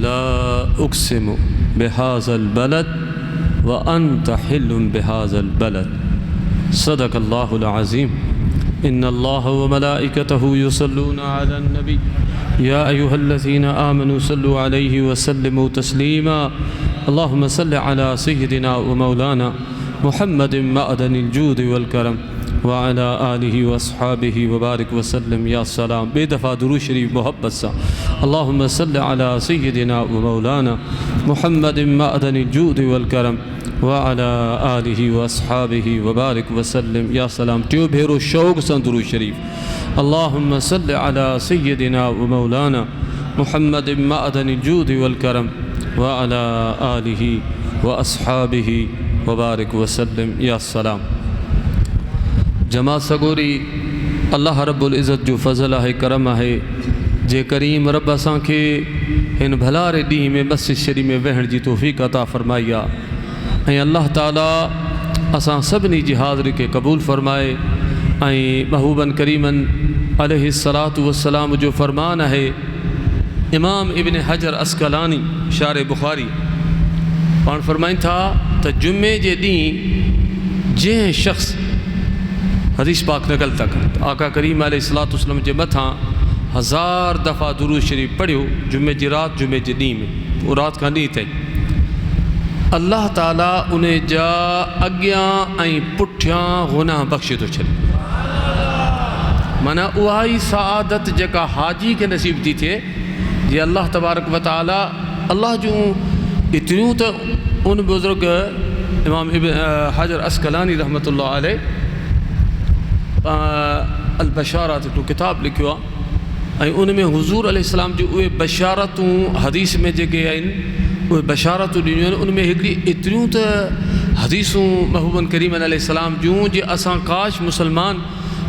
ला उक़्सिमु बिहाज़ल बलद व अंत हिल्लुन बिहाज़ल बलद। सदक़ल्लाहुल अज़ीम। इन्नल्लाह व मलाइकतहु युसल्लूना अलन नबी या अय्युहल्लज़ीना आमनू सल्लु अलैहि व सल्लिमू तस्लीमा। अल्लाहुम्मा सल्लि अला सय्यिदिना व मौलाना मुहम्मदिन मअदनिल जूदि वल करम व अला आलिहि व अस्हाबिहि व बारिक व सल्लम या सलाम। बेदफ़ा दुरूद शरीफ मोहब्बत सा अल्लाहुम्मा सल्लि अला सय्यिदिना व मौलाना मुहम्मदिन मअदनिल जूदि वल करम व अला आलिहि व अस्हाबिहि व बारिक व सल्लम या सलाम। टियों भेरो शौक़ सां दुरूद शरीफ। अल्लाहुम्मा सल्लि अला सय्यिदिना व मौलाना मुहम्मदिन मअदनिल जूदि वल करम व अला आलिहि व अस्हाबिहि व बारिक व सल्लम या सलाम। जमा सगोरी अल्लाह रब्बुल इज़्ज़त जो फ़ज़ल है, करम है, जे करीम रब असां खे हिन भलारे ॾींहं में मस्जिद शरीफ़ में वेहण जी तौफ़ीक़ अता फ़रमाई आहे। ऐं अल्लाह ताला असां सभिनी जी हाज़िरी खे क़बूल फ़रमाए। ऐं महबूबन करीमन अलैहिस्सलातु वस्सलाम जो फ़रमान है, इमाम इब्न हजर अस्क़लानी शार बुख़ारी पाण फ़रमाइनि था त जुमे जे ॾींहुं जंहिं शख़्स हदीस पाक नक़ल था कनि आका करीम अलैहिस्सलातु वस्सलाम जे मथां 1000 दफ़ा दुरूद शरीफ़ पढ़ियो जुमे जी राति, जुमे जे ॾींहं में, उहो राति खां ॾींहं ताईं, अल्लाह ताला उन जा अॻियां ऐं पुठियां गुनाह बख़्शे थो छॾे। माना उहा ई सआदत जेका हाजी खे नसीब थी थिए, जी अल्लाह तबारक व तआला अल्लाह जूं एतिरियूं त उन बुज़ुर्ग इमाम इब्न हजर अस्क़लानी रहमतुल्लाह अलैह अल बशारात जो किताब लिखियो आहे ऐं उन में हुज़ूर अलैहिस्सलाम जी उहे बशारतूं हदीस में जेके आहिनि उहे बशारतूं ॾिनियूं आहिनि। उन में हिकिड़ी एतिरियूं त हदीसूं महबूबन करीम अलैहिस्सलाम जूं जे असां काश मुसलमान,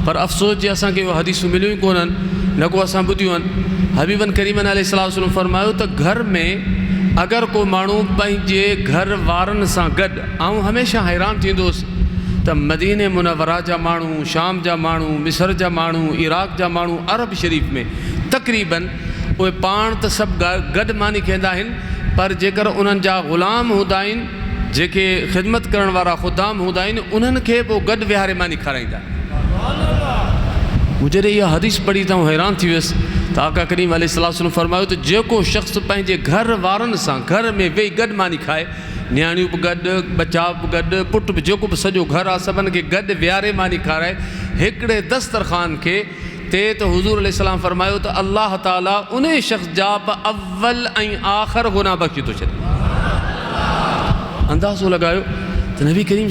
पर अफ़सोस जे असांखे उहे हदीसूं मिलियूं ई कोन्हनि, न को असां ॿुधियूं आहिनि। हबीबन करीम अलैहिस्सलाम फ़रमायो त घर में अगरि को माण्हू पंहिंजे घर वारनि सां गॾु, आउं हमेशह हैरान थींदुसि त मदीने मुनव्वरा जा माण्हू, शाम जा माण्हू, मिस्र जा माण्हू, इराक़ जा माण्हू, अरब शरीफ़ में तक़रीबन उहे पाण त सभु गॾु मानी कंदा आहिनि, पर जेकर उन्हनि जा ग़ुलाम हूंदा आहिनि, जेके ख़िदमत करण वारा ख़ुदाम हूंदा आहिनि, उन्हनि खे पोइ गॾु विहारे मानी खाराईंदा। मूं जॾहिं इहा हदीस पढ़ी त आउं हैरान थी वियुसि त आका करीम अलैहिस्सलाम फ़रमायो त जेको शख़्स पंहिंजे घर वारनि सां घर में वेही गॾु मानी खाए, न्याणियूं बि गॾु, बचा बि गॾु, पुट बि, जेको बि सॼो घर आहे सभिनि खे गॾु विहारे मानी खाराए हिकिड़े दस्तरख़ान खे ते, त हुज़ूर अलैहिस्सलाम फ़रमायो त अल्लाह ताला उन शख़्स जा बि अव्वल ऐं आख़िर गुनाह बख़्शे थो छॾे। अंदाज़ो लॻायो त नबी करीम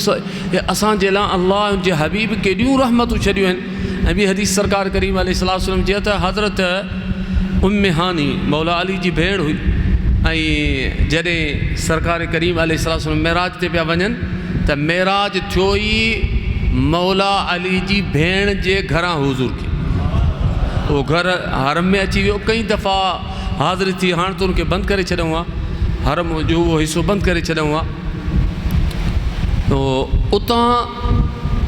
असांजे लाइ अल्लाह जे हबीब केॾियूं रहमतूं छॾियूं आहिनि। ऐं ॿी हदीस सरकार करीम अलैहिस्सलाम चयो त हज़रत उम्मे हानी मौला अली जी भेण हुई, ऐं जॾहिं सरकार करीम अलैहिस्सलाम मेराज ते पिया वञनि त मेराज थियो ई मौला अली जी भेण जे घरां हुज़ूर खे, उहो घर हरम में अची वियो। कई दफ़ा हाज़िरी थी, हाणे त उनखे बंदि करे छॾियो आहे, हरम जो उहो हिसो बंदि करे छॾियो आहे। तो उतां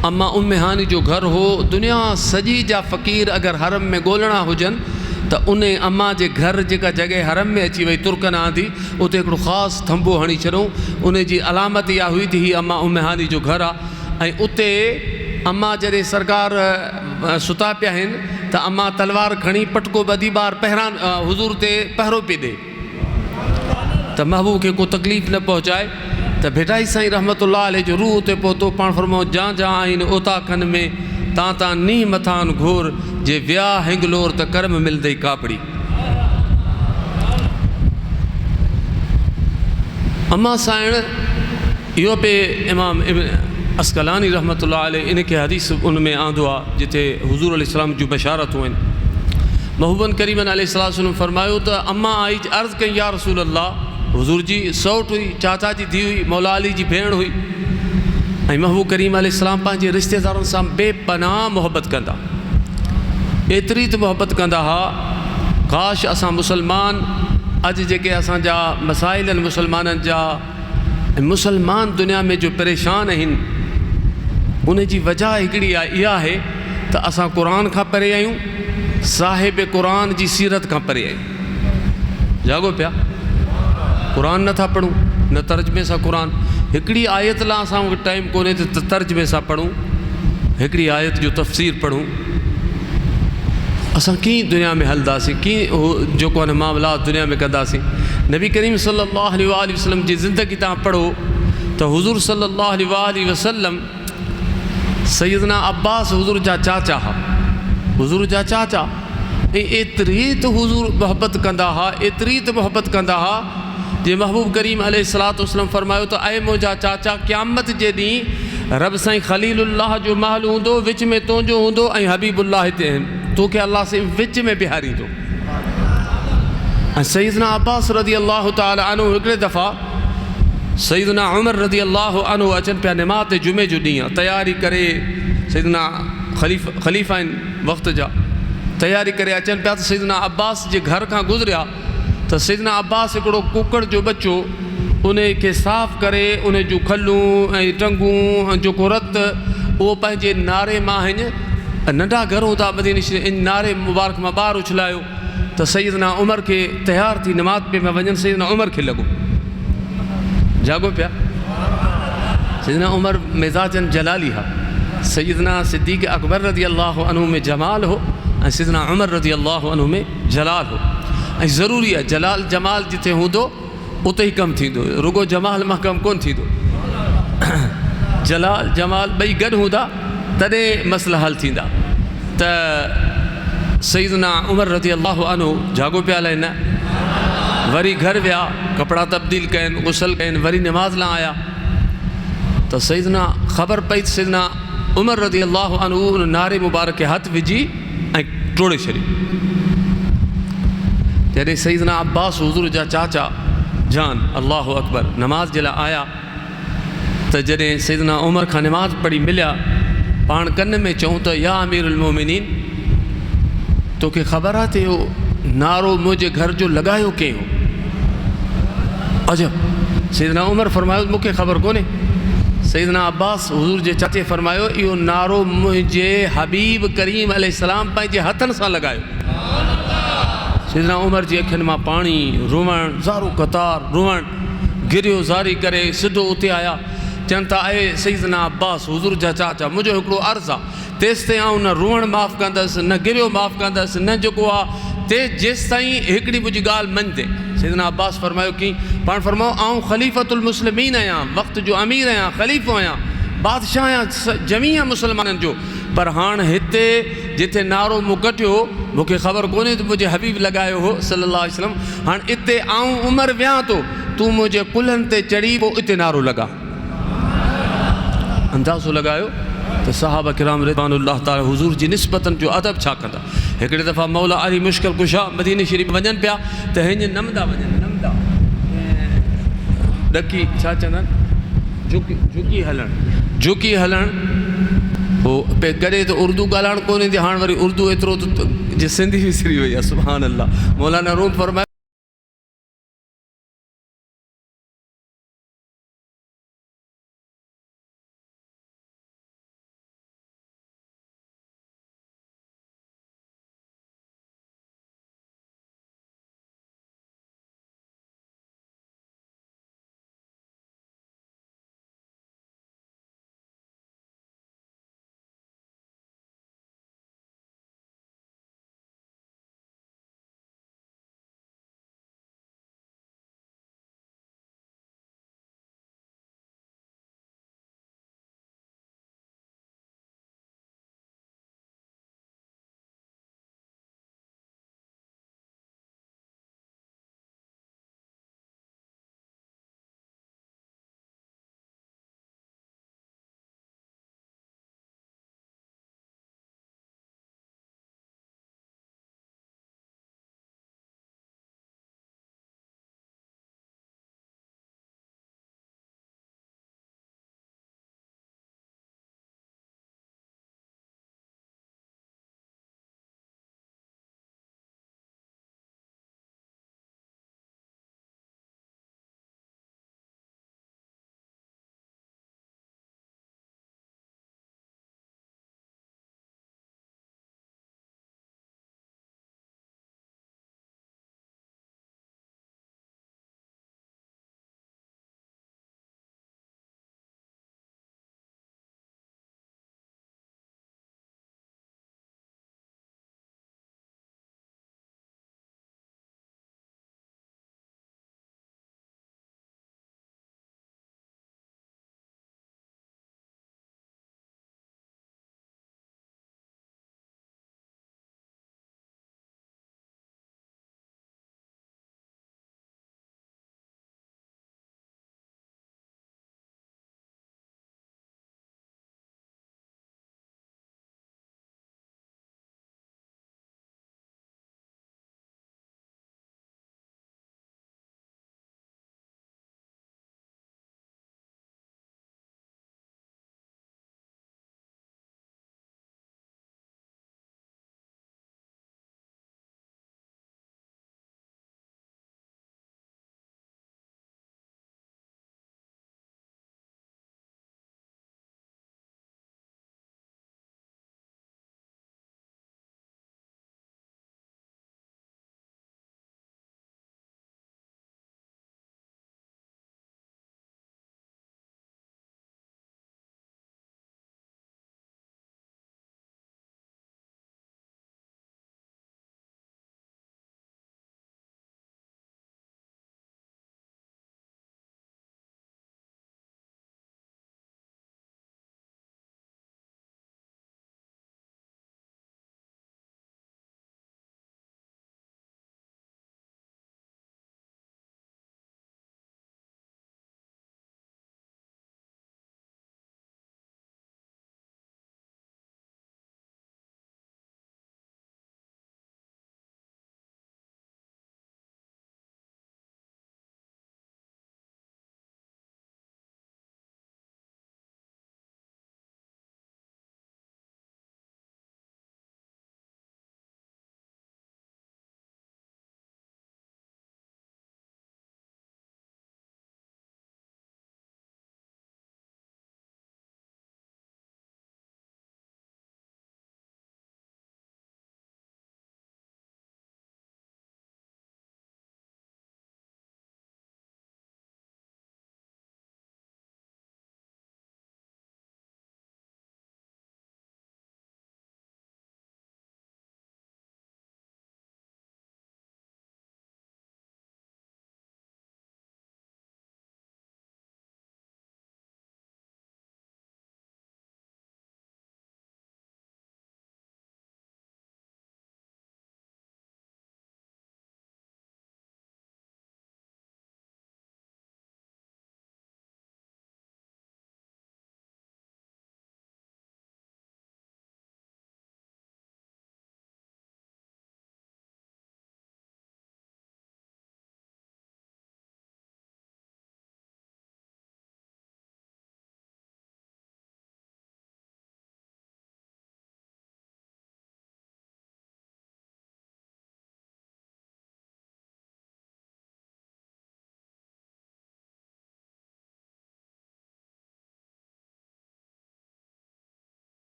अम्मा उम्मे हानी जो घर हो। दुनिया सॼी जा फ़क़ीर अगरि हरम में ॻोल्हणा हुजनि त उन अम्मा जे घर जेका जॻह हरम में अची वई तुर्कन आंदी, उते हिकिड़ो ख़ासि थंबो हणी छॾूं। उन जी अलामत इहा हुई त हीअ अम्मा उम्मे हानी जो घर आहे। ऐं उते अम्मा जॾहिं सरकार सुता पिया आहिनि त अम्मा तलवार खणी पटको ॿधी ॿार पहिरां हुज़ूर ते पहिरो पई ॾे त महबूब खे को तकलीफ़ न पहुचाए। त भेटाई साईं रहमतुल्लाह अलैह जो रूह ते पहुतो। पाण फरमाओ जा जा आहिनि ओताखनि में तां तां नींह मथान घोर, जे विया हिंगलोर त कर्म मिलंदई कापड़ी। अम्मा साइण इहो पे इमाम इब्न अस्क़लानी रहमतुल्लाह अलैह इन खे हदीस उन में आंदो आहे जिते हुज़ूर अलैहिस्सलाम जूं बशारतूं आहिनि। महबूबन करीमन अलैहिस्सलाम फरमायो त अम्मा आई अर्ज़ु कई या रसूल अल्लाह, हुज़ूर जी सौट हुई, चाचा जी धीउ हुई, मौला अली जी भेण हुई। ऐं महबूब करीम अलैहिस्सलाम पंहिंजे रिश्तेदारनि सां बेपनाह मोहबत कंदा, एतिरी त मोहबत कंदा हुआ काश असां मुसलमान अॼु जेके असांजा मसाइल आहिनि मुसलमाननि जा, मुसलमान दुनिया में जो परेशान आहिनि, उन जी वजह हिकिड़ी इहा आहे त असां क़ुरान खां परे आहियूं, साहिब क़ुरान जी सीरत खां परे आहियूं। जागो पिया क़ुरान नथा पढ़ूं, न तर्जमे सां क़ुरान। हिकिड़ी आयत लाइ असां वटि टाइम कोन्हे त तर्जमे सां पढ़ूं, हिकिड़ी आयत जो तफ़सीर पढ़ूं। असां कीअं दुनिया में हलंदासीं, कीअं उहो जेको आहे मामलात दुनिया में कंदासीं। नबी करीम सल्लल्लाहु अलैहि वसल्लम जी ज़िंदगी तव्हां पढ़ो त हुज़ूर सल्लल्लाहु अलैहि वसल्लम सैयदना अब्बास हुज़ूर जा चाचा हा, हुज़ूर जा चाचा, ऐं एतिरी त हुज़ूर मोहबत कंदा हुआ, एतिरी त मोहबत कंदा हुआ जे महबूब करीम अलैहिस्सलातु वस्सलाम फरमायो त ऐं मुंहिंजा चाचा क़यामत जे ॾींहुं रब साईं ख़लीलुल्लाह जो महल हूंदो, विच में तुंहिंजो हूंदो ऐं हबीबुल्लाह हिते तोखे अल्लाह से विच में बिहारींदो। ऐं सैयदना अब्बास रज़ी अल्लाह ताला अन्हु हिकिड़े दफ़ा सैयदना उमर रज़ी अल्लाह अन्हु अचनि पिया निमाज़ ते जुमे जो ॾींहुं तयारी करे, सैयदना ख़लीफ़ा आहिनि वक़्त जा, तयारी करे अचनि पिया त सैयदना अब्बास जे घर खां गुज़रिया त सैयदना अब्बास हिकिड़ो कुकड़ जो बच्चो उन खे साफ़ करे उन जूं खलूं ऐं टंगूं जेको रतु उहो पंहिंजे नारे मां हिन नंढा घर हूंदा मदीने शरीफ़ इन नारे मुबारक मां ॿाहिरि उछलायो त सैयदना उमर खे तयारु थी नमाज़ पे में वञनि। सैयदना उमर खे लॻो जाॻो पिया। सैयदना उमर मिज़ाजन जलाली हा, सैयदना सिद्दीक़ अकबर रज़ी अल्लाह अन्हु में जमाल हो ऐं सैयदना उमर रज़ी अल्लाह अन्हु में जलाल हो। ऐं ज़रूरी आहे जलाल जमाल जिथे हूंदो उते ई कमु थींदो, रुगो जमाल मां कमु कोन थींदो। जलाल जमाल ॿई गॾु हूंदा तॾहिं मसइला हल थींदा। त सैयदना उमर रज़ी अल्लाह अन्हु जाॻो पिया हलाइनि, वरी घर विया, कपिड़ा तब्दील कयनि, गुसल कयनि, वरी निमाज़ लाइ आया त सैयदना ख़बर पई त सैयदना उमर रज़ी अल्लाह अन्हु उन नारे मुबारक खे हथु विझी ऐं टोड़े छॾियो। जॾहिं सैयदना अब्बास हुज़ूर जा चाचा जान अल्लाह अकबर नमाज़ जे लाइ आया त जॾहिं सैयदना उमर खां नमाज़ पढ़ी मिलिया, पाण कन में चऊं त या अमीरुल मोमिनीन, तोखे ख़बर आहे त इहो नारो मुंहिंजे घर जो लॻायो कंहिं हो? अजब। सैयदना उमर फरमायो मूंखे ख़बर कोन्हे। सैयदना अब्बास हुज़ूर जे चाचे फरमायो इहो नारो मुंहिंजे हबीब करीम अलैहिस्सलाम पंहिंजे हथनि सां लॻायो। सैयदना उमर जी अखियुनि मां पाणी, रुअण, ज़ारो क़तार रुअण गिरियो, ज़ारी करे सिधो उते आया, चवनि था ऐं सैयदना अब्बास हुज़ूर जा चाचा, मुंहिंजो हिकिड़ो अर्ज़ु आहे, तेसि ताईं आउं न रुअण माफ़ु कंदसि, न गिरियो माफ़ु कंदसि, न जेको आहे जेसि ताईं हिकिड़ी मुंहिंजी ॻाल्हि मञिजे। सैयदना अब्बास फरमायो की पाण फरमायो आउं ख़लीफ़तुल मुस्लिमीन आहियां, वक़्त जो अमीर आहियां, ख़लीफ़ो आहियां, बादशाह आहियां जमी आहे मुस्लमाननि जो, पर हाणे हिते जिथे नारो मूं कटियो मूंखे ख़बर कोन्हे त मुंहिंजे हबीब लॻायो हो सल्लल्लाहु अलैहि वसल्लम, हाणे हिते आउं उमर वियां थो, तूं मुंहिंजे कुल्हनि ते चढ़ी पोइ हिते नारो लॻा। अंदाज़ो लॻायो त सहाबा किराम रिज़वानुल्लाह ताला हुज़ूर जी निस्बतनि जो अदब छा कंदा। हिकिड़े दफ़ा मौला अली मुश्किल कुशा मदीने शरीफ़ वञनि पिया त हिन नमदा वञनि, नमदा ॾकी छा चवंदा आहिनि, झुकी हलणु, झुकी हलणु। पोइ पे कॾहिं त उर्दू ॻाल्हाइणु कोन ईंदी, हाणे वरी उर्दू एतिरो जे सिंधी विसरी वई आहे। सुभान अल्लाह। मौलाना रूम फरमाए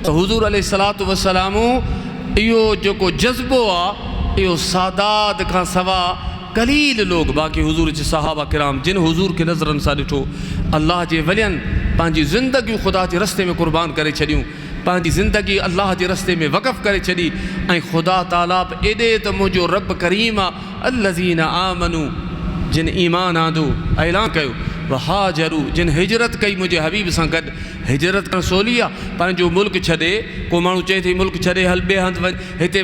हुज़ूर अलैहिस्सलातु वस्सलाम इहो जेको जज़्बो आहे इहो सादात खां सवा कलील लोग बाक़ी हुज़ूर जे सहाबा किराम जिन हुज़ूर खे नज़रनि सां ॾिठो अल्लाह जे वलियनि पंहिंजी ज़िंदगियूं ख़ुदा जे रस्ते में क़ुर्बान करे छॾियूं, पंहिंजी ज़िंदगी अल्लाह जे रस्ते में वक़फ़ करे छॾी ऐं ख़ुदा ताला बि एॾे त मुंहिंजो रब करीम आहे अल्लज़ीन आमनू जिन ईमान आंदो ऐलान कयो वहाजरू जिन हिजरत कई मुंहिंजे हबीब सां गॾु। हिजरत करणु सवली आहे, पंहिंजो मुल्क छॾे को माण्हू चए थी मुल्क छॾे हल ॿिए हंधि वञ, हिते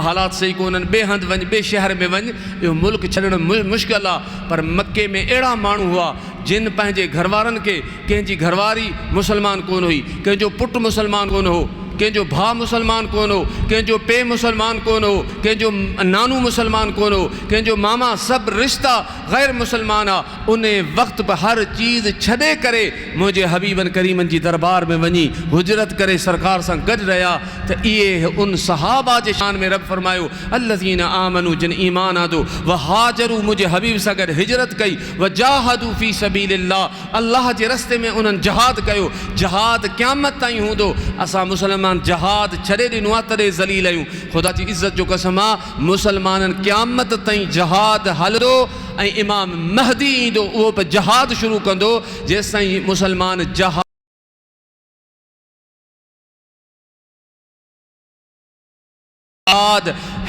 हालात सही कोन्हनि, ॿिए हंधि वञ, ॿिए शहर में वञ, इहो मुल्क छॾणु मुश्किल आहे। पर मके में अहिड़ा माण्हू हुआ जिन पंहिंजे घरवारनि खे, कंहिंजी घरवारी मुसलमान कोन हुई, कंहिंजो पुटु मुसलमान कोन हो, कंहिंजो भाउ मुसलमान कोन हो, कंहिंजो पे मुसलमान कोन हो, कंहिंजो नानू मुसलमान कोन हो, कंहिंजो मामा, सभु रिश्ता ग़ैर मुसलमान आहे। उन वक़्त बि हर चीज़ छॾे करे मुंहिंजे हबीबनि करीमनि जी दरबार में वञी हुजरत करे सरकार सां गॾु रहिया। त इहे उन सहाबा जे शान में रब फरमायो अल्लज़ीन आमनू जिन ईमान आंदो व हाजरू मुंहिंजे हबीब सां गॾु हिजरत कई व जाहदू फी सबीलिल्लाह अल्लाह जे रस्ते में उन्हनि जहाद कयो। जहाद क़यामत ताईं हूंदो। असां मुसलमान जहाद छॾे ॾिनो आहे तॾहिं ज़लील आहियूं। ख़ुदा जी इज़त जो कसम आहे मुसलमाननि क़यामत ताईं जहाद हलंदो ऐं इमाम महदी ईंदो उहो बि जहाद शुरू कंदो जेसि ताईं मुसलमान जहाद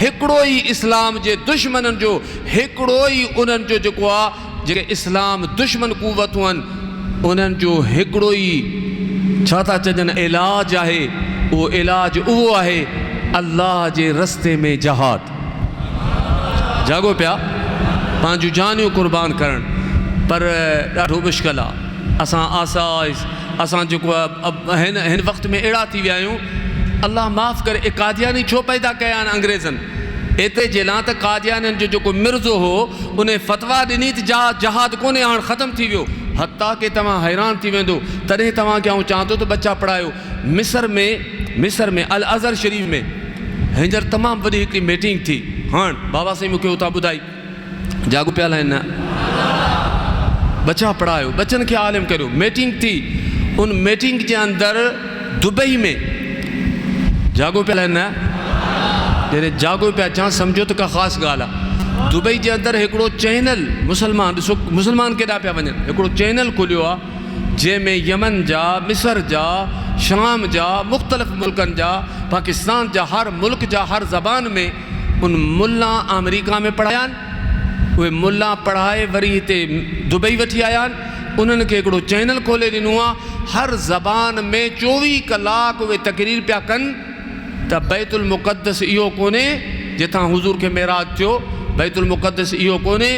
हिकिड़ो ई इस्लाम जे दुश्मननि जो हिकिड़ो ई उन्हनि जो जेको आहे जेके इस्लाम दुश्मन कुवतूं आहिनि उन्हनि जो हिकिड़ो ई छा था चवनि इलाज आहे। उहो इलाज उहो आहे अल्लाह जे रस्ते में जहाद। जागो पिया पंहिंजूं जानियूं क़ुर्बान करणु, पर ॾाढो मुश्किल आहे। असां आसाइश असां जेको आहे हिन वक़्त में अहिड़ा थी विया आहियूं अल्लाह माफ़ करे कादियानी छो पैदा कया आहिनि अंग्रेज़नि एतिरे जे लाइ त कादियानियुनि जो जेको मिर्ज़ो हो उन फतवा ॾिनी त जहाद कोन्हे, हाणे ख़तमु थी वियो। हता की तव्हां हैरान थी वेंदो तॾहिं तव्हांखे आउं चवां थो त बच्चा पढ़ायो। मिस्र में अल अज़हर शरीफ़ में हींअर तमामु वॾी हिकिड़ी मीटिंग थी। हाणे बाबा साईं मूंखे उतां ॿुधाई जागो पिया आहिनि न बच्चा पढ़ायो, बच्चनि खे आलिम करियो। मीटिंग थी, उन मीटिंग जे अंदरि दुबई में जागो पिया आहिनि न जॾहिं जागो पिया चवां सम्झो त का ख़ासि ॻाल्हि आहे। दुबई जे अंदरि हिकिड़ो चैनल मुसलमान ॾिसो मुसलमान केॾा पिया वञनि, हिकिड़ो चैनल खुलियो आहे जंहिंमें यमन जा, मिस्र जा, शाम जा, मुख़्तलिफ़ मुल्कनि जा, पाकिस्तान जा, हर मुल्क जा हर ज़बान में उन मुल्ला अमेरिका में पढ़ाया आहिनि। उहे मुल्ला पढ़ाए वरी हिते दुबई वठी आया आहिनि। उन्हनि खे हिकिड़ो चैनल खोले ॾिनो आहे, हर ज़बान में 24 कलाक उहे तक़रीर पिया कनि त बैतुल मुक़द्दस इहो कोन्हे जिथां हुज़ूर खे मेराज थियो, बैतुल मुक़द्दस इहो कोन्हे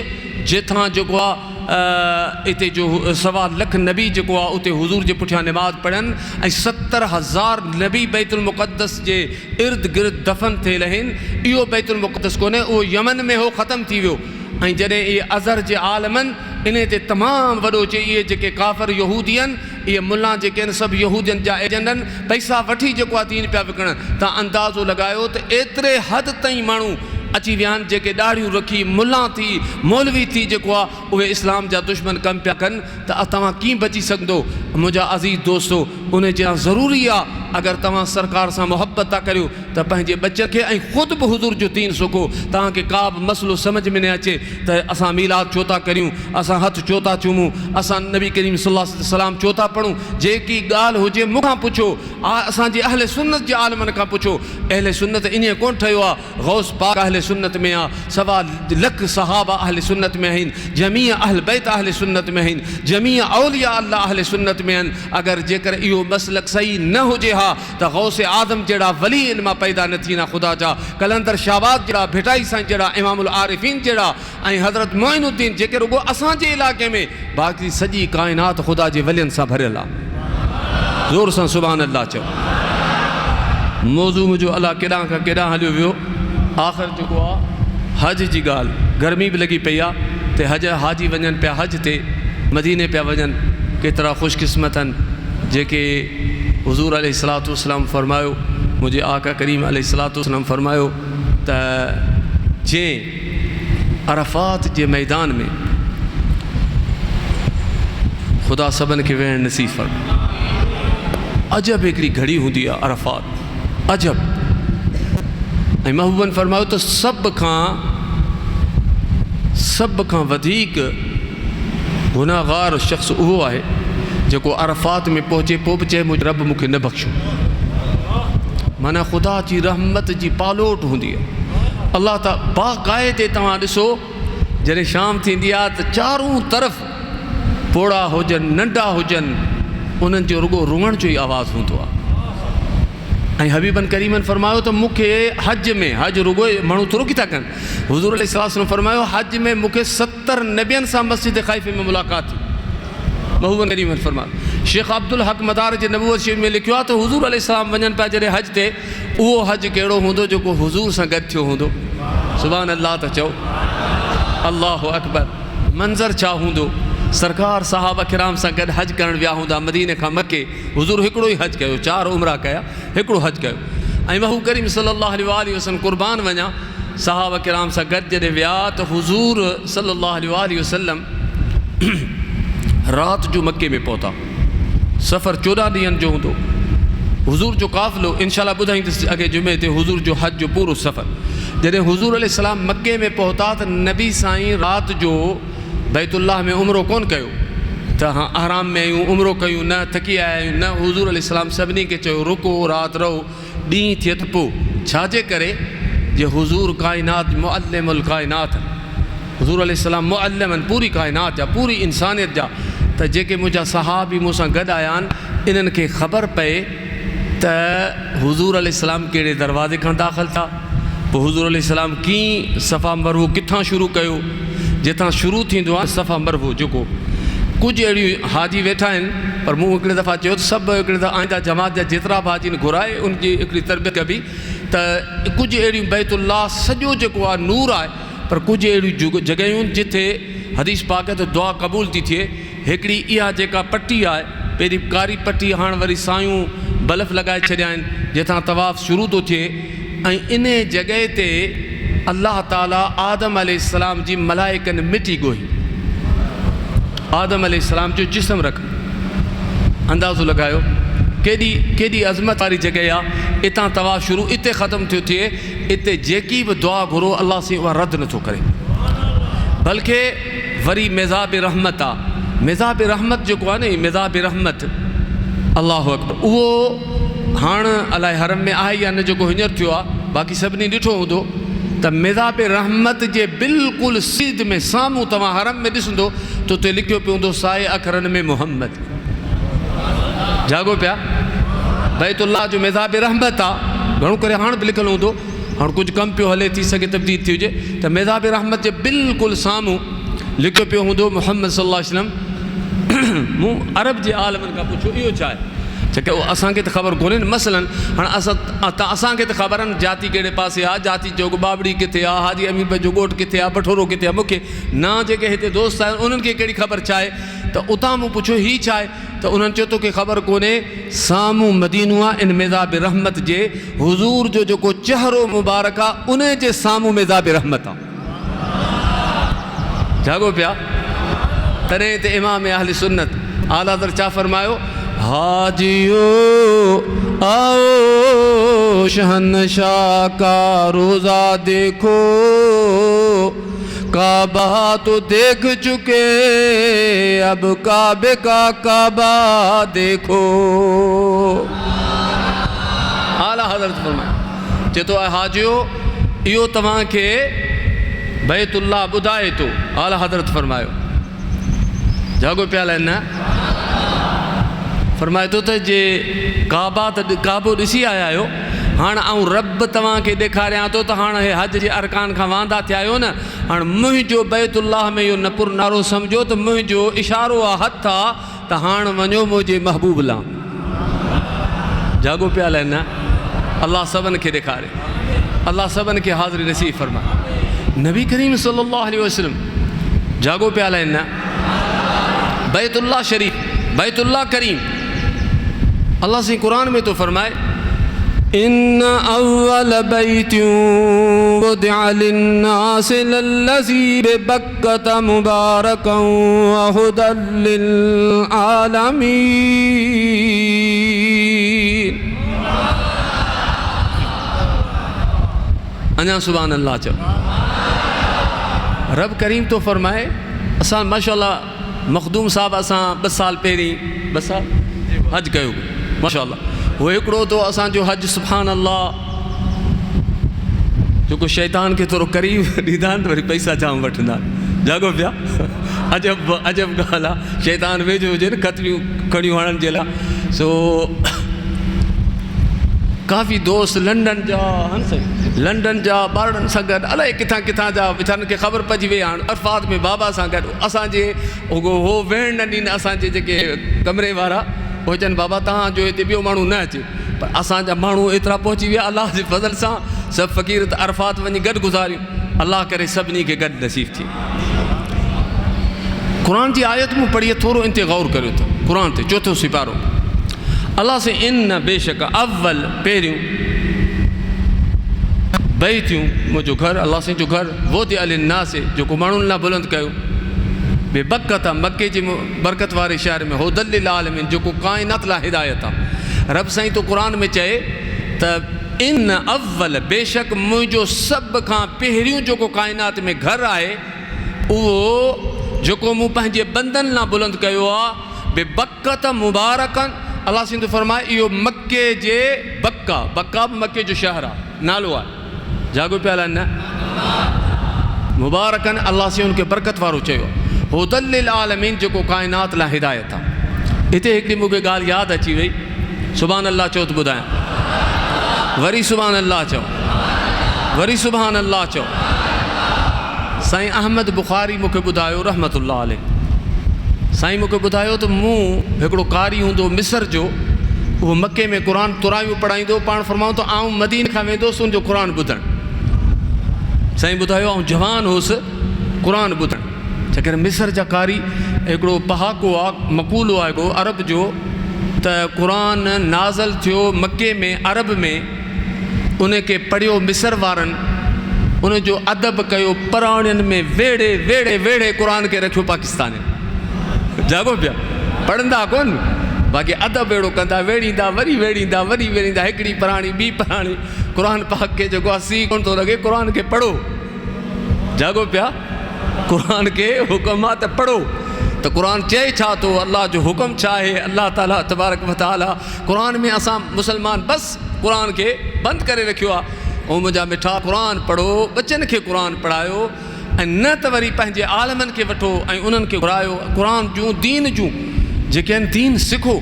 जिथां जेको आहे हिते जो 1.25 लख नबी जेको आहे उते हुज़ूर जे पुठियां निमाज़ पढ़नि ऐं 70,000 नबी बैतुल मुक़द्दस जे इर्द गिर्द दफ़न थियल आहिनि। इहो बैतुल मुक़द्दस कोन्हे, उहो यमन में हो, ख़तमु थी वियो। ऐं जॾहिं इहे अज़हर जे आलमनि इन ते तमामु वॾो चई इहे जेके काफ़िर यहूदी आहिनि, इहे मुल्ला जेके आहिनि सभु यहूदियुनि जा एजेंट आहिनि, पैसा वठी जेको आहे तीन पिया विकिणनि। तव्हां अंदाज़ो लॻायो त एतिरे हद ताईं माण्हू अची विया आहिनि जेके ॾाढ़ियूं रखी मुल्ला थी मौलवी थी जेको आहे उहे इस्लाम जा दुश्मन कमु पिया कनि। त तव्हां कीअं बची सघंदो मुंहिंजा अज़ीज़ दोस्तो? उन जे लाइ ज़रूरी आहे अगरि तव्हां सरकार सां मुहबत था करियो त पंहिंजे बचनि खे ऐं ख़ुदि बि हुज़ूर जो दीन सिखो। तव्हांखे का बि मसइलो सम्झ में न अचे त असां मीलाद छो था करियूं, असां हथु छो था चूमूं, असां नबी करीम सल्लल्लाहु अलैहि वसल्लम छो था पढ़ूं। जेकी ॻाल्हि हुजे मूंखां पुछो, असांजे अहले सुन्नत जे आलमनि खां पुछो। अहले सुन्नत ईअं कोन ठहियो आहे गौस पाक अहले सुन्नत में आहे, 1.25 लख सहाबा अहले सुन्नत में आहिनि, जमीअ अहल बैत अहले सुन्नत में आहिनि, जमीअ औलिया अल्लाह अहले सुन्नत में आहिनि। अगरि जेकर इहो मसलक सही न हुजे हा त गौसे आदम जहिड़ा वली इन मां पैदा न थींदा ख़ुदा जा, कलंदर शाहबाद जहिड़ा, भिटाई साईं जहिड़ा, इमामुल आरिफीन जहिड़ा ऐं हज़रत मोइनुद्दीन जेके रुगो असांजे इलाइक़े में, बाक़ी सॼी काइनात ख़ुदा जे वलियनि सां भरियल आहे। ज़ोर सां सुभान अल्लाह चओ। मौज़ू मुंहिंजो अलाह केॾांहुं खां केॾांहुं हलियो वियो। आख़िर जेको आहे हज जी ॻाल्हि, गर्मी बि लॻी पई आहे त हाजी वञनि पिया हज ते, मदीने पिया वञनि। केतिरा ख़ुशकिस्मत आहिनि जेके हुज़ूर अलैहिस्सलातु वस्सलाम फरमायो, मुंहिंजे आका करीम अलैहिस्सलातु वस्सलाम फरमायो त जंहिं अरफ़ात जे मैदान में ख़ुदा सभिनि खे वेहणु नसीब फरमाए, अजब हिकिड़ी घड़ी हूंदी आहे अरफ़ात, अजब। ऐं महबूबनि फरमायो त सभ खां वधीक गुनाहगार शख़्स उहो आहे जेको अरफ़ात में पहुचे पोइ बि चए मुंहिंजो रब मूंखे न बख़्शो। माना ख़ुदा जी रहमत जी पालोट हूंदी आहे। अलाह ताला बाक़ाइदे तव्हां ॾिसो जॾहिं शाम थींदी आहे त चारूं तरफ़ पोड़ा हुजनि नंढा हुजनि उन्हनि जो रुगो रुअण जो ई आवाज़ु हूंदो आहे। ऐं हबीबन करीमन फरमायो त मूंखे हज में, हज रुगो माण्हू थोरो की था कनि, हुज़ूर अलैहिस्सलाम फरमायो हज में मूंखे 70 नबियनि सां मस्जिद ख़ाइफ़े में मुलाक़ात थी। महबूबन करीमन फरमायो। शेख अब्दुल हक मदार जे नबूवत शरीफ़ में लिखियो आहे त हुज़ूर अलैहिस्सलाम वञनि पिया जॾहिं हज ते, उहो हज कहिड़ो हूंदो जेको हुज़ूर सां गॾु थियो हूंदो। सुभान अल्लाह त चओ, अल्लाहु अकबर। मंज़र छा हूंदो, सरकार सहाबा किराम सां गॾु हज करणु विया हूंदा मदीने खां मके। हुज़ूर हिकिड़ो ई हज कयो, 4 उमरा कया, हिकिड़ो हज कयो। ऐं महबूब करीम सल्लल्लाहु अलैहि वसल्लम कुर्बान वञा सहाबा किराम सां गॾु जॾहिं विया त हुज़ूर सल्लल्लाहु अलैहि वसल्लम रात जो मके में पहुता। सफ़र 14 ॾींहंनि जो हूंदो। हुज़ूर जो काफ़िलो इंशाअल्लाह ॿुधाईंदुसि अॻे जुमे ते हुज़ूर जो हज जो पूरो सफ़र। जॾहिं हुज़ूर अलैहिस्सलाम मके में पहुता त नबी साईं रात जो बैतुल्लाह में उमरो कोन कयो त हाँ आराम में आहियूं, उमरो कयूं न, थकी आया आहियूं न। हुज़ूर अलैहिस्सलाम सभिनी खे चयो रुको, राति रहो, ॾींहुं थिए त पोइ। छाजे करे जे हुज़ूर काइनात मुअल्लिमुल काइनात, हुज़ूर अलैहिस्सलाम मुअल्लिमन पूरी काइनात जा, पूरी इंसानियत जा। त जेके मुंहिंजा सहाबी मूंसां गॾु आया आहिनि इन्हनि खे ख़बर पए त हुज़ूर अलैहिस्सलाम कहिड़े दरवाज़े खां दाख़िल था, पोइ हुज़ूर अलैहिस्सलाम कीअं सफ़ा मरवो किथां शुरू कयो। जितां शुरू थींदो आहे सफ़ा मरवो जेको, कुझु अहिड़ियूं हाजी वेठा आहिनि, पर मूं हिकिड़े दफ़ा चयो त सभु हिकिड़े दफ़ा आईंदा जमात जा जेतिरा बि हाजी घुराए उनजी हिकिड़ी तरबियत कबी त कुझु अहिड़ियूं बैतुल्लाह सॼो जेको आहे नूर आहे, पर कुझु अहिड़ियूं जॻहियूं जिथे हदीस पाक त दुआ क़बूल थी थिए। हिकिड़ी इहा जेका पटी आहे, पहिरीं कारी पटी, हाणे वरी सायूं बल्ब लॻाए छॾिया आहिनि जितां तवाफ़ शुरू थो थिए। ऐं इन जॻह ते अल्लाह ताला आदम अलैहिस्सलाम जी मलाइकनि मिटी ॻोही, आदम अलैहिस्सलाम जो जिस्म रख। अंदाज़ो लॻायो केॾी अज़मत वारी जॻह आहे। इतां तवाफ़ शुरू, इते ख़तमु थियो थिए, इते जेकी बि दुआ घुरो अल्लाह से उहा रद्द नथो करे, बल्कि वरी मेज़ाब रहमत आहे। मेज़ाब रहमत जेको आहे न, मेज़ाब रहमत अल्लाहु अकबर, उहो हाणे अलाए हरम में आहे या न, जेको हींअर थियो आहे, बाक़ी सभिनी ॾिठो हूंदो त मेज़ाब रहमत जे बिल्कुलु सीध में साम्हूं तव्हां हरम में ॾिसंदो त उते लिखियो पियो हूंदो साए अखरनि में मुहम्मद। जागो पिया, बैतुल्लाह जो मेज़ाब रहमत आहे, घणो करे हाणे बि लिखियलु हूंदो, हाणे कुझु कमु पियो हले, थी सघे तब्दील थी हुजे, त मेज़ाब रहमत जे बिल्कुलु साम्हूं लिखियो पियो हूंदो मुहम्मद सल्लल्लाहु अलैहि वसल्लम। मूं अरब जे आलमनि खां पुछियो इहो छा आहे, छोकी असांखे त ख़बर कोन्हे न। मसलन हाणे असांखे त ख़बर आहिनि जाती कहिड़े पासे आहे, जाती चौक बाबड़ी किथे आहे, हाजी अमीर भाई जो ॻोठु किथे आहे, बठोरो किथे आहे। मूंखे ना जेके हिते दोस्त आहिनि उन्हनि खे कहिड़ी ख़बर छा आहे, त उतां मूं पुछियो हीअ छा आहे, त उन्हनि चयो तोखे ख़बर कोन्हे, साम्हूं मदीनो आहे, इन मेज़ाब रहमत जे हुज़ूर जो जेको चहिरो मुबारक आहे उन जे साम्हूं मेज़ाब रहमत आहे। जागो पिया, तॾहिं त इमाम अहले सुन्नत आला हज़रत छा फरमायो, हाजियो आओ शहनशाह का रोज़ा देखो, काबा तो देख चुके अब काबे का काबा देखो। आला हज़रत फरमायो, चए थो हाजियो इहो तव्हांखे बैतुल्लाह ॿुधाए थो। आला हज़रत फरमायो, जागो पिया आहिनि न, फरमाए थो त जे काबो ॾिसी आया आहियो, हाणे आऊं रब तव्हांखे ॾेखारियां थो त हाणे हे हज जे अरकान खां वांदा थिया आहियो न, हाणे मुंहिंजो बैतुल्लाह में इहो नपुर नारो सम्झो त मुंहिंजो इशारो आहे, हथु आहे, त हाणे वञो मुंहिंजे महबूब लाइ। जागो पिया आहिनि न, अल्लाह सभिनि खे ॾेखारे, अल्लाह सभिनि खे हाज़िरी नसीब फरमाए। नबी करीम सल्लल्लाहु अलैहि वसल्लम जागो पिया आहिनि न, बैतुल्लाह शरीफ, बैतुल्लाह करीम, अल्लाह से कुरान में तो फरमाए इन अव्वल बैतिन वुदिअ लिन्नास लल्लज़ी बिबक्कत मुबारकन व हुदल लिल आलमीन। अञा सुभान अल्लाह चओ। रब करीम तो फरमाए असां माशाअल्लाह मखदूम साहब असां 2 साल पहिरीं 2 साल हज कयो माशाअल्लाह। वो हिकिड़ो तो असांजो हज सुभान अल्लाह जेको शैतान खे थोरो करीब ॾींदा आहिनि वरी पैसा जाम वठंदा आहिनि। जागो पिया अजब अजब ॻाल्हि आहे। शैतान वेझो हुजे न कतरियूं खणियूं हणण जे लाइ। सो काफ़ी दोस्त लंडन जा हन सही लंडन जा ॿारनि सां गॾु अलाए किथां किथां जा वीचारनि खे ख़बर पइजी वई हाणे अरफात में बाबा सां गॾु असांजे हो वेहण न ॾींदा। असांजे जेके कमरे वारा हो चवनि बाबा तव्हांजो हिते ॿियो माण्हू न अचे पर असांजा माण्हू एतिरा पहुची विया अलाह जे फज़ल सां। सभु फ़क़ीर त अरफात वञी गॾु गुज़ारियूं। अलाह करे सभिनी खे गॾु नसीब थी। क़ुर जी आयत मूं पढ़ी थोरो इन ते गौर करियो त क़ुर ते 4 सिपारो अल्लाह से इन बेशक अव्वल पहिरियों बैतियूं मुंहिंजो घर अल्लाह से जो घर वो ते लिन्नास जेको माण्हुनि लाइ बुलंद कयो बेबकत मके जे बरकत वारे शहर में हुदल लिल आलमीन जेको काइनात लाइ हिदायत आहे। रब साईं तो क़ुर में चए त इन अव्वल बेशक मुंहिंजो सभ खां पहिरियों जेको काइनात में घर आहे उहो जेको मूं पंहिंजे बंदनि लाइ बुलंद कयो आहे बेबकत मुबारकन। अल्लाह सिंधु फरमाए इहो मके जे बक्का बक्का बि मके जो शहर आहे नालो आहे। जागो पिया न मुबारकन अल्लाह से उनखे बरकत वारो चयो हुदल लिल आलमीन जेको काइनात लाइ हिदायत आहे। हिते हिकिड़ी मूंखे ॻाल्हि यादि अची वई सुभान अल्लाह चओ त ॿुधायां वरी सुभान अल्लाह चओ वरी सुभान अल्लाह चओ। साईं अहमद बुखारी मूंखे ॿुधायो रहमतुल्लाह अलैह। साईं मूंखे ॿुधायो त मूं हिकिड़ो कारी हूंदो मिस्र जो उहो मके में क़ुर तुरायूं पढ़ाईंदो पाण फरमाऊं त आउं मदीने खां वेंदुसि उनजो क़ुर ॿुधणु। साईं ॿुधायो ऐं जवान हुउसि क़ुर ॿुधणु छाकाणि मिस्र जा कारी हिकिड़ो पहाको आहे मक़ूलो आहे हिकिड़ो अरब जो त क़ुर नाज़िल थियो मके में अरब में उनखे पढ़ियो मिस्र वारनि उनजो अदब कयो पराणियुनि में वेड़े वेड़े वेड़े क़ुर खे रखियो पाकिस्तान जागो पिया पढ़ंदा कोन बाक़ी अदब अहिड़ो कंदा वेड़ींदा वरी वेड़ींदा वरी वेड़ींदा हिकिड़ी पराणी ॿी पराणी क़ुर पाक खे जेको आहे सी कोन थो लॻे क़ुर खे पढ़ो। जागो पिया क़ुर खे हुकुम आहे त पढ़ो त क़ुर चए छा थो अल्लाह जो हुकुम छा आहे। अल्लाह ताला तबारक व तआला क़ुर में असां मुसलमान बसि क़ुर खे बंदि करे रखियो आहे। ऐं मुंहिंजा मिठा क़ुर पढ़ो बचनि खे क़ुर पढ़ायो ऐं न त वरी पंहिंजे आलमनि खे वठो ऐं उन्हनि खे घुरायो क़ुर जूं दीन जूं जेके आहिनि दीन सिखो।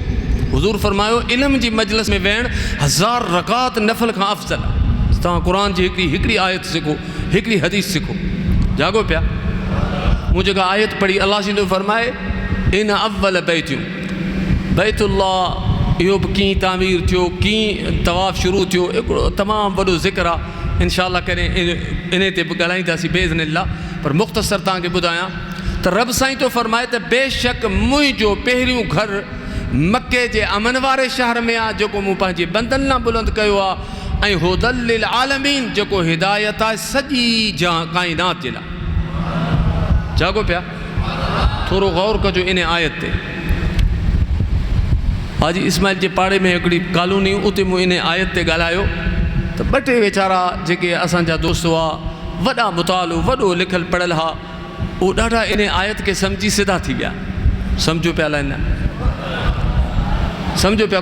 हुज़ूर फरमायो इल्म जी मजलिस में वेहण 1000 रकात नफ़ल खां अफ़ज़ल आहे। तव्हां क़ुर जी हिकिड़ी आयत सिखो हिकिड़ी हदीस सिखो। जागो पिया मूं जेका आयत पढ़ी अल्लाह सिंधु फरमाए इन अव्वल बैतियूं बैतुल्लाह इहो बि कीअं तामीर थियो कीअं तवाफ़ शुरू थियो हिकिड़ो तमामु वॾो ज़िक्र आहे। इंशाअल्लाह कॾहिं इन ते बि ॻाल्हाईंदासीं बेइज़्निल्लाह पर मुख़्तसर तव्हांखे ॿुधायां त रब साईं तो फरमाए त बेशक मुंहिंजो पहिरियों घर मके जे अमन वारे शहर में आहे जेको मूं पंहिंजे बंदनि लाइ बुलंद कयो आहे ऐं हुदल लिल आलमीन जेको हिदायत आहे सॼी काइनात जे लाइ। जागो पिया थोरो गौर कजो इन आयत ते। हाजी इस्माइल जे पाड़े में हिकिड़ी कॉलोनी उते मूं इन आयत ते ॻाल्हायो त 2-3 वीचारा जेके असांजा दोस्त हुआ वॾा मुतालो वॾो लिखियलु पढ़ियलु हा उहे ॾाढा इन आयत खे सम्झी सिधा थी विया। सम्झो पिया न सम्झो पिया।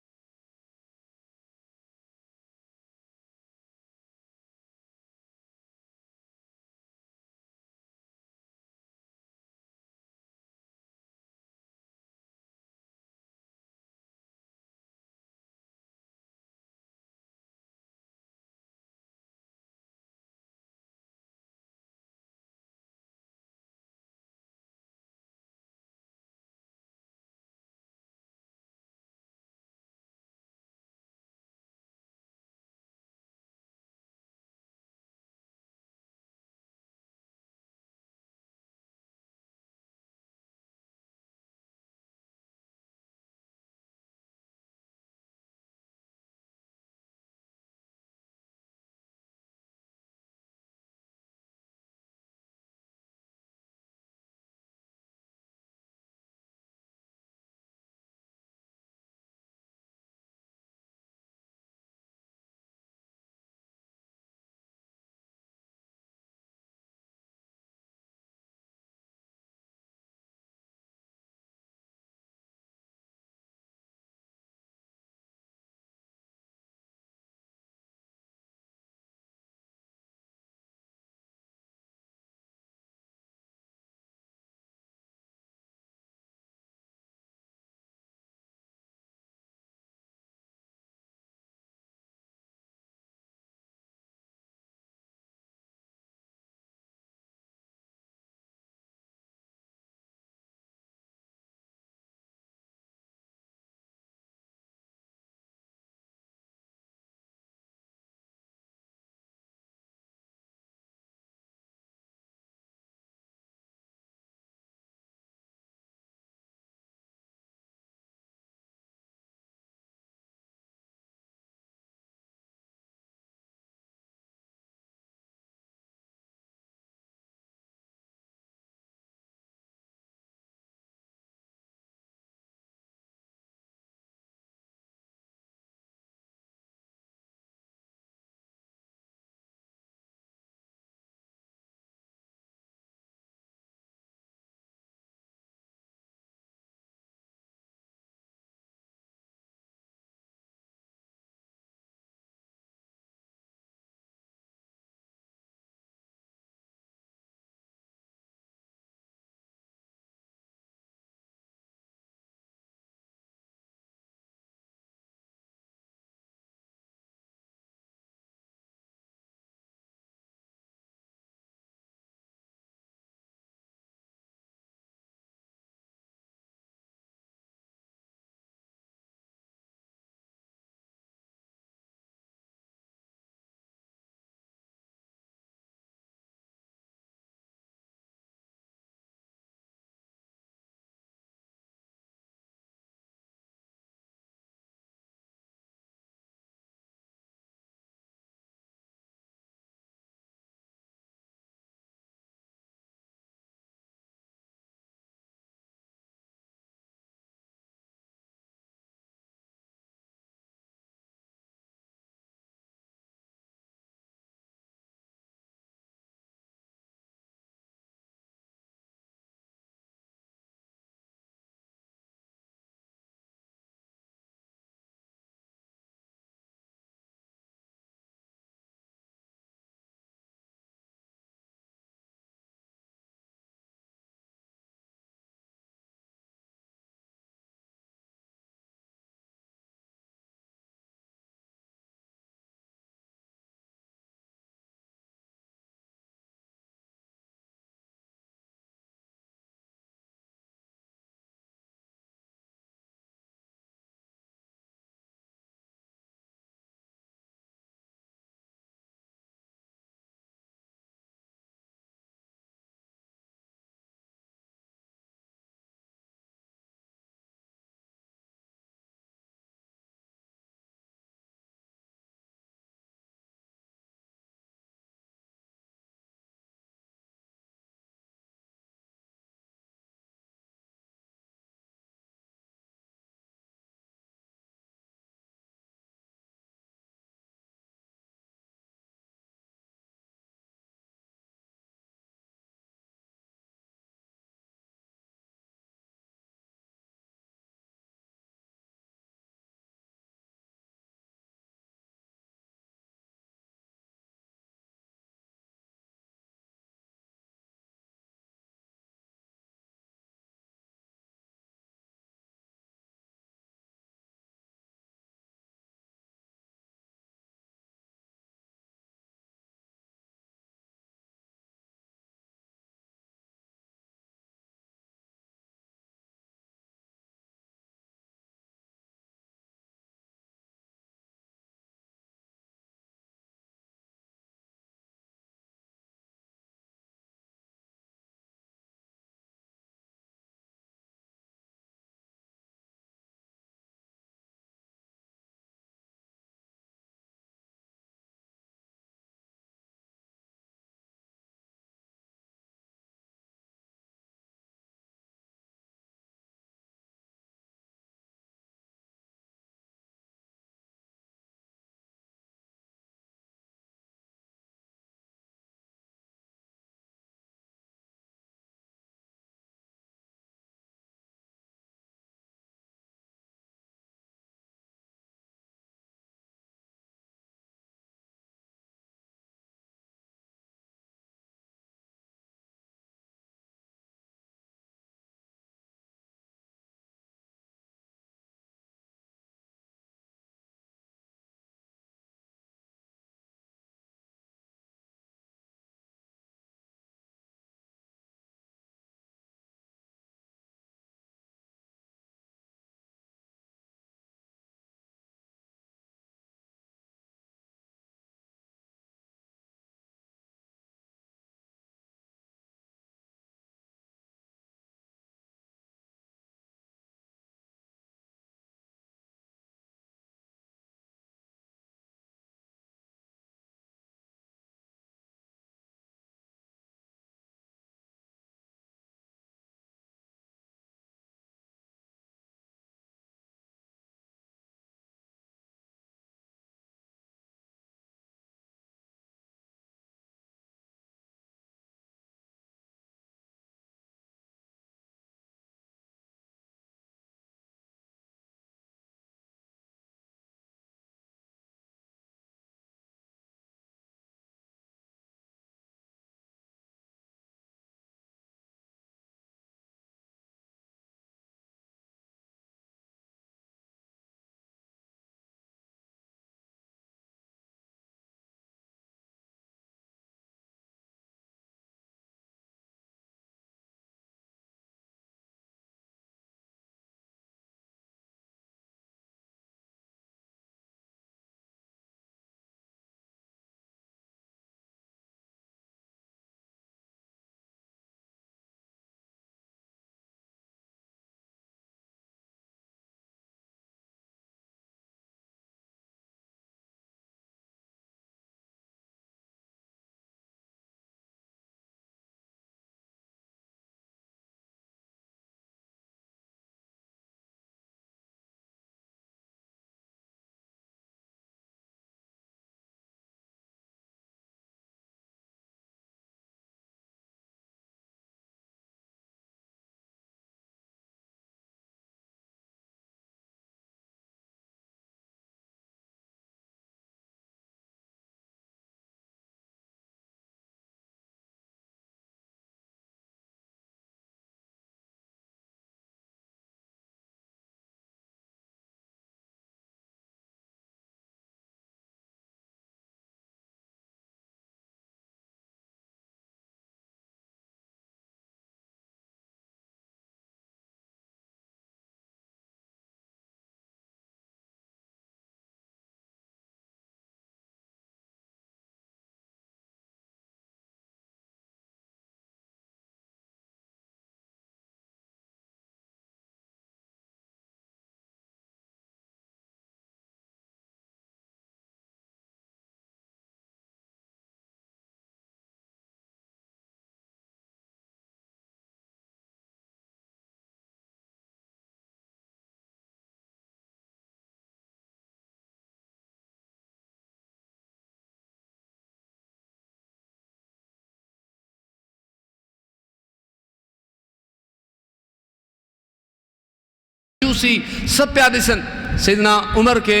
मजूसी सब पिया ॾिसनि। सैदना उमर के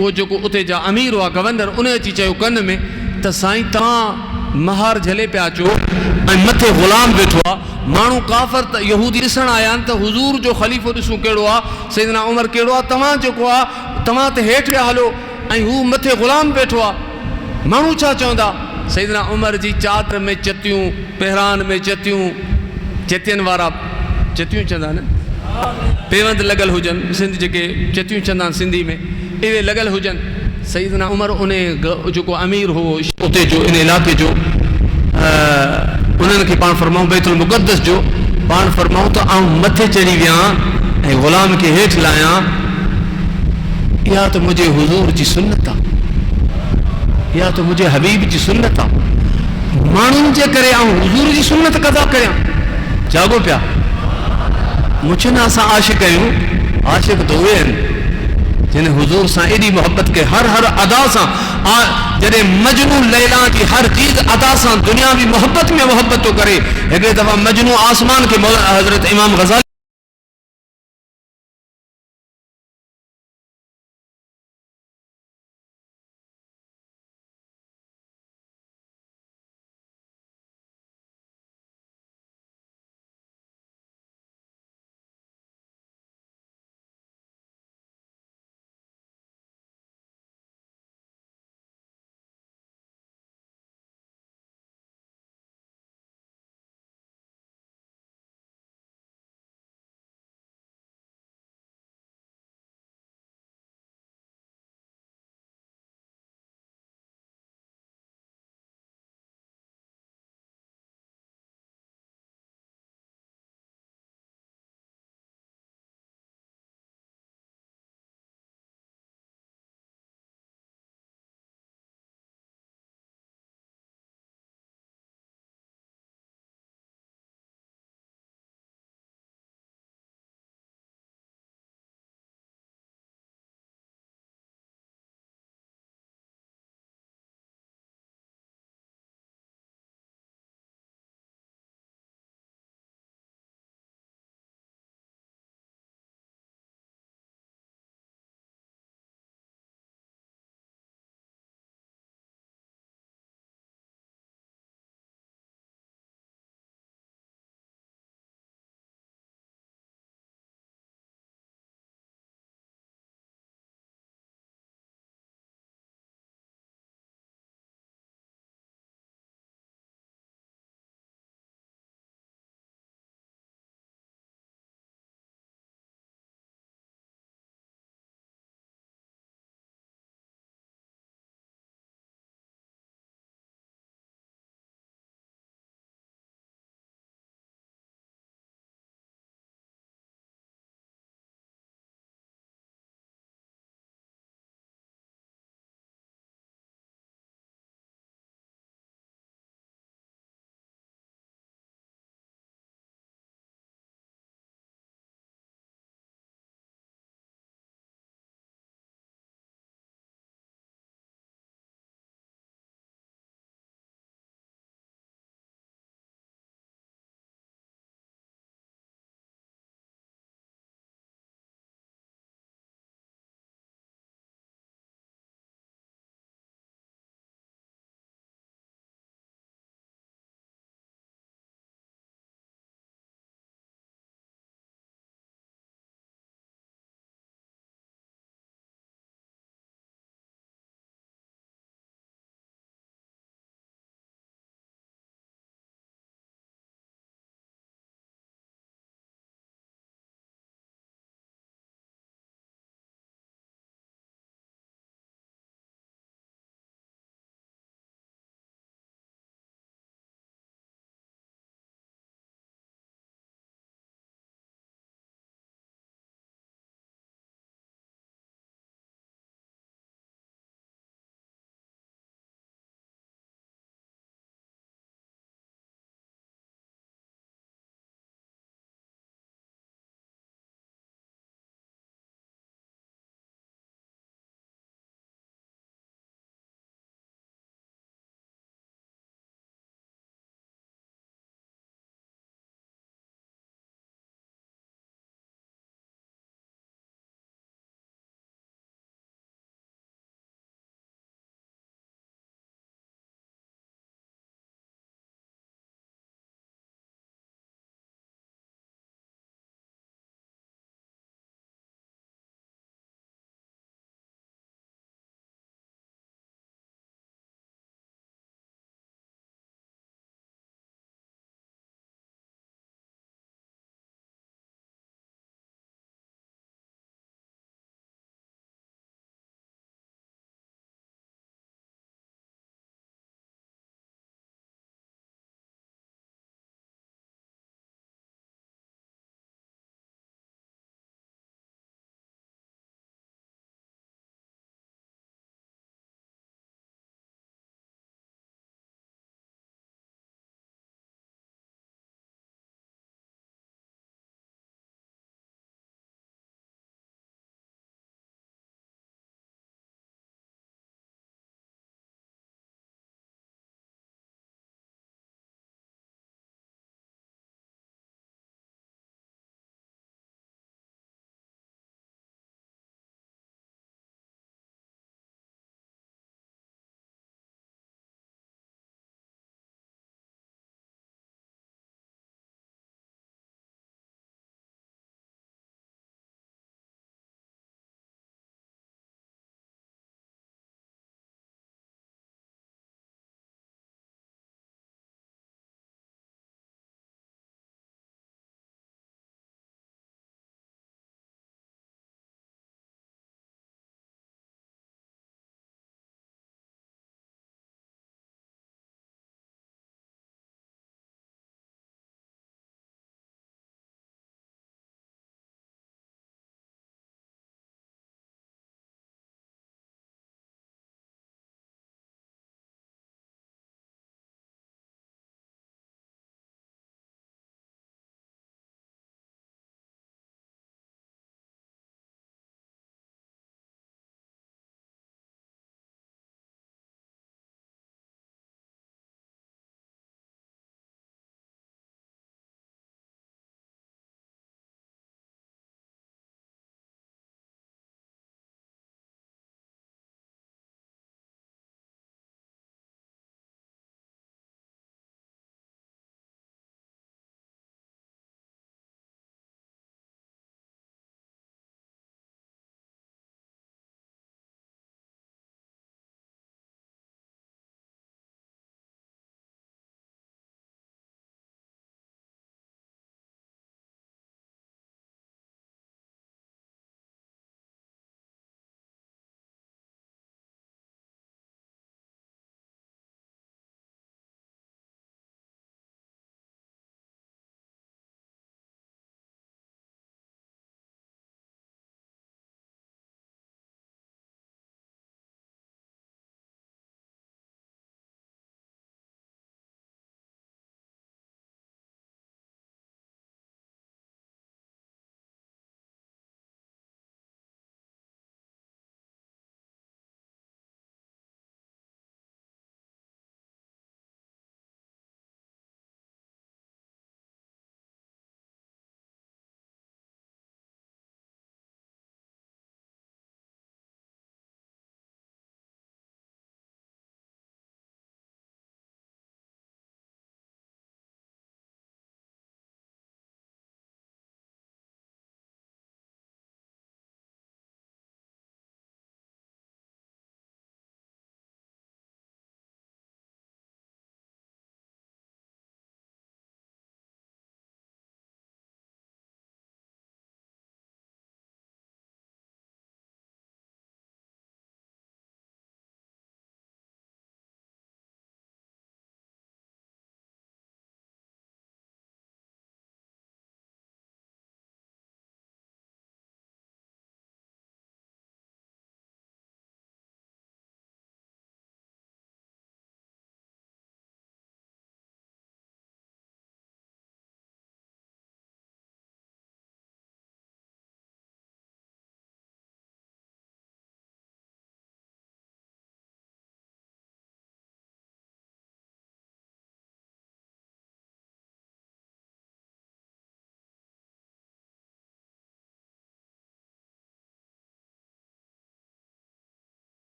वो जो उते जा अमीर हुआ गवर्नर उन अची चयो कन में त साईं तव्हां महार झले पिया अचो ऐं मथे ग़ुलाम वेठो आहे, माण्हू काफ़र त यहूदी ॾिसण आया आहिनि त हुज़ूर जो ख़लीफ़ो ॾिसूं कहिड़ो आहे, सैदना उमर कहिड़ो आहे, तव्हां जेको आहे तव्हां त हेठि विया हलो ऐं हू मथे ग़ुलाम वेठो आहे, माण्हू छा चवंदा। सैदना उमर जी चादर में चतियूं, पहिरान में चतियूं, चतियनि वारा चतियूं चवंदा आहिनि, पेवंद लॻल हुजनि, सिंध जेके चतियूं चवंदा आहिनि सिंधी में, इहे लॻल हुजनि। सैदना उमर उन जेको अमीर हो उते जो इन इलाइक़े जो उन्हनि खे पाण फरमाऊं बैतुल मुक़द्दस जो पाण फरमाऊं त आउं मथे चढ़ी वियां ऐं ग़ुलाम खे हेठि लाहियां, इहा त मुंहिंजे हुज़ूर जी सुन्नत आहे, इहा त मुंहिंजे हबीब जी सुन्नत आहे। माण्हुनि जे करे आउं हुज़ूर जी सुन्नत कदा करियां। जागो पिया मुझे ना असां आशिक़ आहियूं, आशिक़ त उहे आहिनि जिन हुज़ूर सां एॾी मोहब्बत के हर अदा सां, जॾहिं मजनू लैला जी हर चीज़ अदा सां दुनियावी मोहब्बत में मोहब्बत तो करे। हिकिड़े दफ़ा मजनू आसमान के हज़रत इमाम ग़ज़ाली